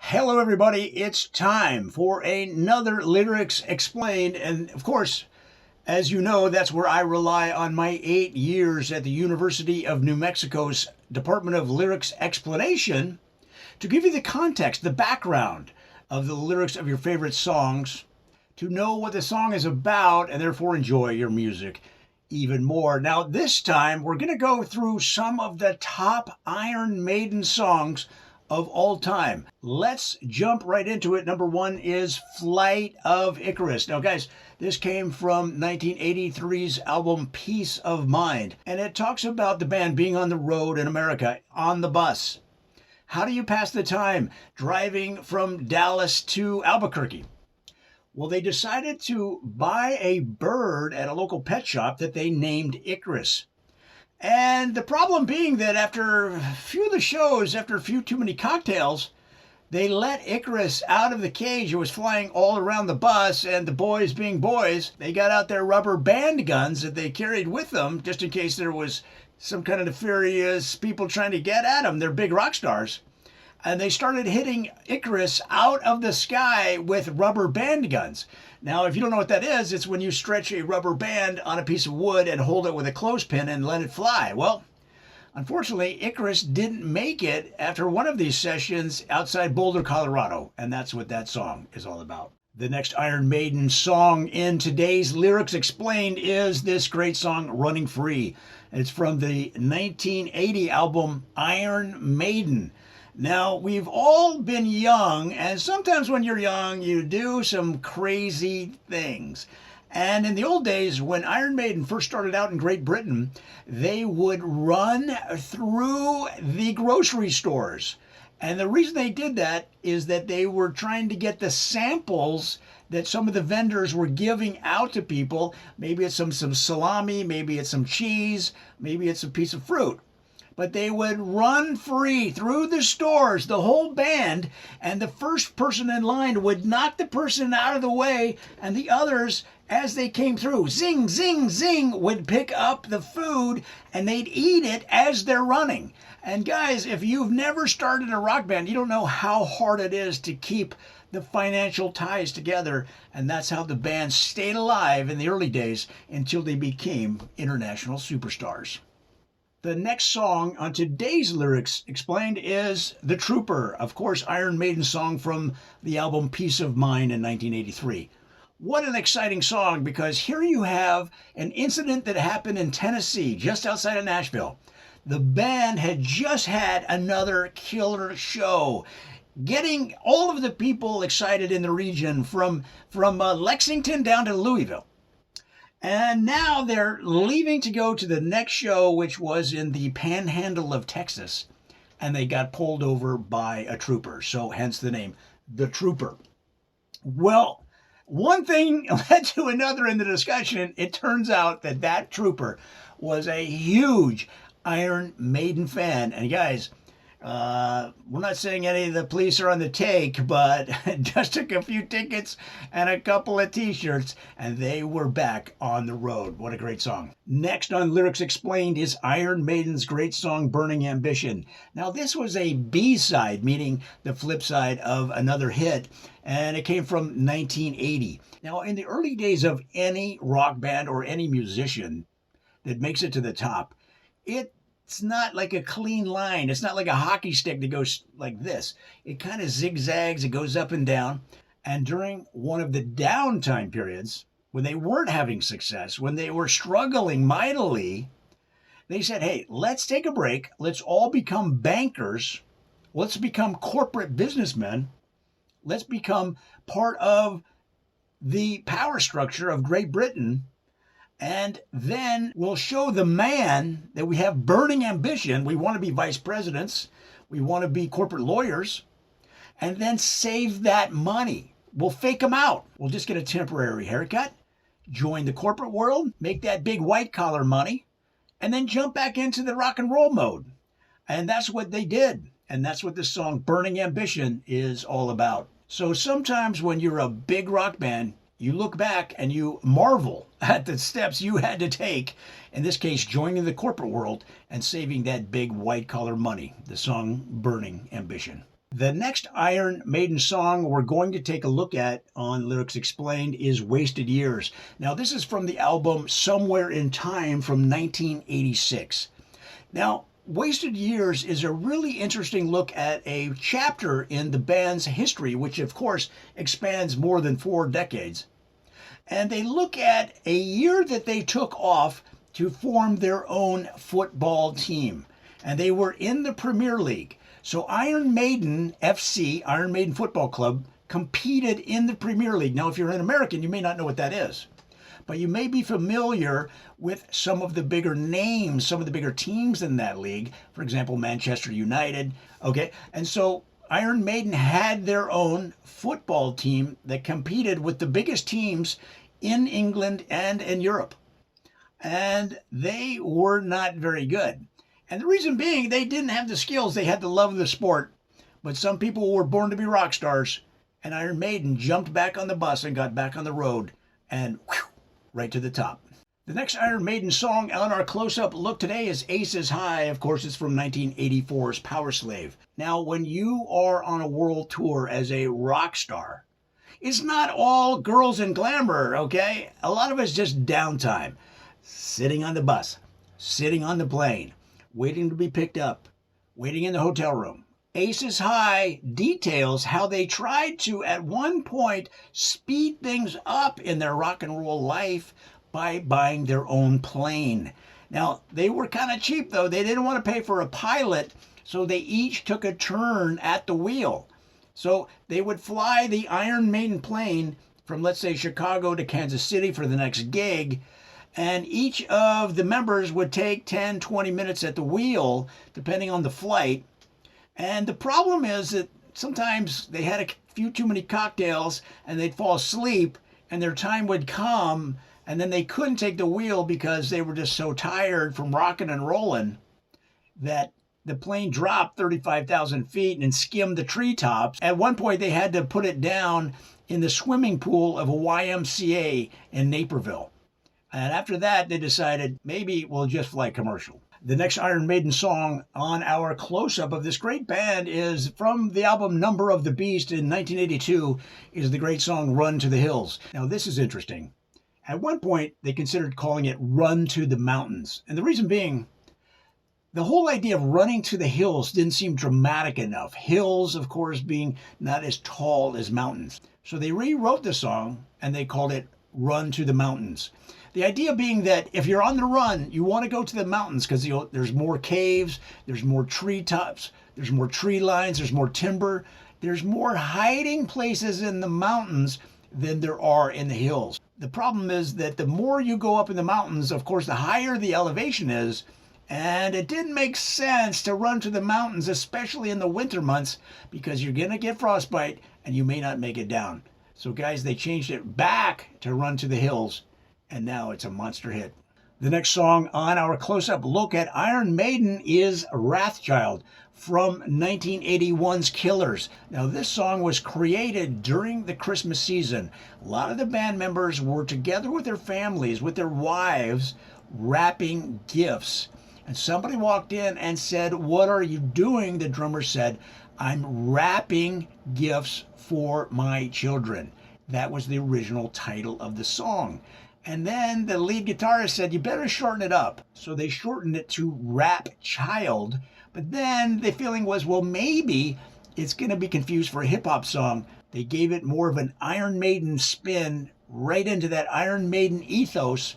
Hello, everybody. It's time for another Lyrics Explained. And of course, as you know, that's where I rely on my 8 years at the University of New Mexico's Department of Lyrics Explanation to give you the context, the background of the lyrics of your favorite songs, to know what the song is about, and therefore enjoy your music even more. Now, this time, we're going to go through some of the top Iron Maiden songs of all time. Let's jump right into it. Number one is Flight of Icarus. Now, guys, this came from 1983's album Peace of Mind, and it talks about the band being on the road in America, on the bus. How do you pass the time driving from Dallas to Albuquerque? Well, they decided to buy a bird at a local pet shop that they named Icarus. And the problem being that after a few of the shows, after a few too many cocktails, they let Icarus out of the cage. It was flying all around the bus, and the boys being boys, they got out their rubber band guns that they carried with them just in case there was some kind of nefarious people trying to get at them. They're big rock stars. And they started hitting Icarus out of the sky with rubber band guns. Now, if you don't know what that is, it's when you stretch a rubber band on a piece of wood and hold it with a clothespin and let it fly. Well, unfortunately, Icarus didn't make it after one of these sessions outside Boulder, Colorado. And that's what that song is all about. The next Iron Maiden song in today's Lyrics Explained is this great song, Running Free. It's from the 1980 album Iron Maiden. Now, we've all been young, and sometimes when you're young, you do some crazy things. And in the old days, when Iron Maiden first started out in Great Britain, they would run through the grocery stores. And the reason they did that is that they were trying to get the samples that some of the vendors were giving out to people. Maybe it's some salami, maybe it's some cheese, maybe it's a piece of fruit. But they would run free through the stores, the whole band, and the first person in line would knock the person out of the way, and the others, as they came through, zing, zing, zing, would pick up the food, and they'd eat it as they're running. And guys, if you've never started a rock band, you don't know how hard it is to keep the financial ties together, and that's how the band stayed alive in the early days until they became international superstars. The next song on today's Lyrics Explained is The Trooper, of course, Iron Maiden song from the album Peace of Mind in 1983. What an exciting song, because here you have an incident that happened in Tennessee, just outside of Nashville. The band had just had another killer show, getting all of the people excited in the region from Lexington down to Louisville. And now they're leaving to go to the next show, which was in the panhandle of Texas. And they got pulled over by a trooper. So hence the name, The Trooper. Well, one thing led to another in the discussion. It turns out that that trooper was a huge Iron Maiden fan. And guys, we're not saying any of the police are on the take, but just took a few tickets and a couple of t-shirts, and they were back on the road. What a great song. Next on Lyrics Explained is Iron Maiden's great song, Burning Ambition. Now, this was a B-side, meaning the flip side of another hit, and it came from 1980. Now, in the early days of any rock band or any musician that makes it to the top, it's not like a clean line. It's not like a hockey stick that goes like this. It kind of zigzags. It goes up and down. And during one of the downtime periods, when they weren't having success, when they were struggling mightily, they said, hey, let's take a break. Let's all become bankers. Let's become corporate businessmen. Let's become part of the power structure of Great Britain. And then we'll show the man that we have burning ambition. We want to be vice presidents. We want to be corporate lawyers. And then save that money. We'll fake them out. We'll just get a temporary haircut, join the corporate world, make that big white collar money, and then jump back into the rock and roll mode. And that's what they did. And that's what this song, Burning Ambition, is all about. So sometimes when you're a big rock band, you look back and you marvel at the steps you had to take, in this case, joining the corporate world and saving that big white collar money, the song Burning Ambition. The next Iron Maiden song we're going to take a look at on Lyrics Explained is Wasted Years. Now, this is from the album Somewhere in Time from 1986. Now, Wasted Years is a really interesting look at a chapter in the band's history, which of course expands more than 4 decades. And they look at a year that they took off to form their own football team. And they were in the Premier League. So Iron Maiden FC, Iron Maiden Football Club, competed in the Premier League. Now, if you're an American, you may not know what that is. But you may be familiar with some of the bigger names, some of the bigger teams in that league. For example, Manchester United. Okay, and so Iron Maiden had their own football team that competed with the biggest teams in England and in Europe. And they were not very good. And the reason being, they didn't have the skills. They had the love of the sport. But some people were born to be rock stars. And Iron Maiden jumped back on the bus and got back on the road. And whew, right to the top. The next Iron Maiden song on our close-up look today is Aces High. Of course, it's from 1984's Power Slave. Now, when you are on a world tour as a rock star, it's not all girls and glamour, okay? A lot of it's just downtime. Sitting on the bus, sitting on the plane, waiting to be picked up, waiting in the hotel room. Aces High details how they tried to, at one point, speed things up in their rock and roll life by buying their own plane. Now, they were kind of cheap, though. They didn't want to pay for a pilot, so they each took a turn at the wheel. So they would fly the Iron Maiden plane from, let's say, Chicago to Kansas City for the next gig, and each of the members would take 10, 20 minutes at the wheel, depending on the flight. And the problem is that sometimes they had a few too many cocktails and they'd fall asleep and their time would come and then they couldn't take the wheel because they were just so tired from rocking and rolling that the plane dropped 35,000 feet and skimmed the treetops. At one point, they had to put it down in the swimming pool of a YMCA in Naperville. And after that, they decided maybe we'll just fly commercial. The next Iron Maiden song on our close-up of this great band is from the album Number of the Beast in 1982, is the great song Run to the Hills. Now, this is interesting. At one point, they considered calling it Run to the Mountains. And the reason being, the whole idea of running to the hills didn't seem dramatic enough. Hills, of course, being not as tall as mountains. So they rewrote the song and they called it Run to the Mountains. The idea being that if you're on the run, you want to go to the mountains because there's more caves, there's more treetops, there's more tree lines, there's more timber, there's more hiding places in the mountains than there are in the hills. The problem is that the more you go up in the mountains, of course, the higher the elevation is, and it didn't make sense to run to the mountains, especially in the winter months, because you're going to get frostbite and you may not make it down. So guys, they changed it back to Run to the Hills. And now it's a monster hit. The next song on our close-up look at Iron Maiden is Wrathchild from 1981's Killers. Now, this song was created during the Christmas season. A lot of the band members were together with their families, with their wives, wrapping gifts. And somebody walked in and said, "What are you doing?" The drummer said, "I'm wrapping gifts for my children." That was the original title of the song. And then the lead guitarist said, "You better shorten it up." So they shortened it to Rap Child. But then the feeling was, well, maybe it's going to be confused for a hip-hop song. They gave it more of an Iron Maiden spin right into that Iron Maiden ethos,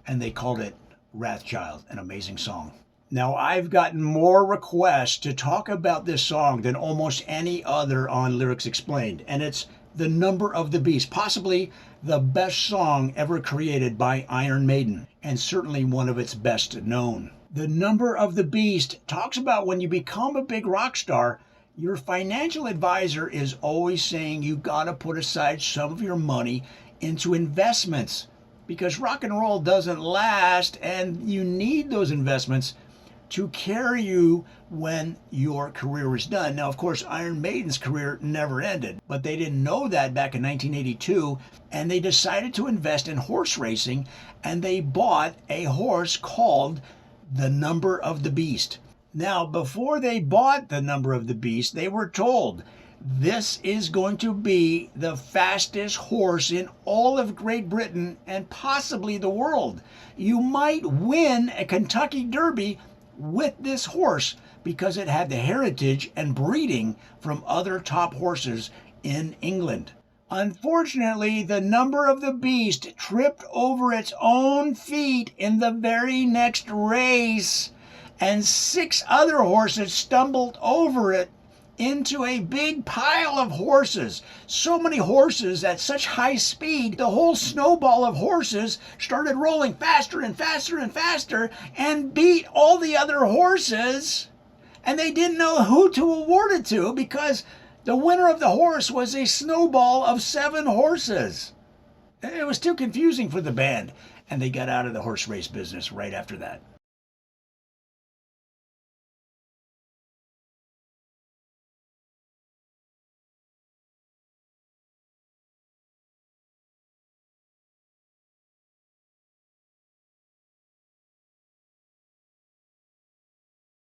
and they called it Wrathchild, an amazing song. Now, I've gotten more requests to talk about this song than almost any other on Lyrics Explained, and it's The Number of the Beast, possibly the best song ever created by Iron Maiden, and certainly one of its best known. The Number of the Beast talks about when you become a big rock star, your financial advisor is always saying you gotta put aside some of your money into investments because rock and roll doesn't last and you need those investments to carry you when your career is done. Now, of course, Iron Maiden's career never ended, but they didn't know that back in 1982, and they decided to invest in horse racing, and they bought a horse called the Number of the Beast. Now, before they bought the number of the beast, they were told this is going to be the fastest horse in all of Great Britain and possibly the world. You might win a Kentucky Derby with this horse because it had the heritage and breeding from other top horses in England. Unfortunately, the number of the beast tripped over its own feet in the very next race, and 6 other horses stumbled over it into a big pile of horses. So many horses at such high speed, the whole snowball of horses started rolling faster and faster and faster and beat all the other horses. And they didn't know who to award it to because the winner of the horse was a snowball of 7 horses. It was too confusing for the band, and they got out of the horse race business right after that.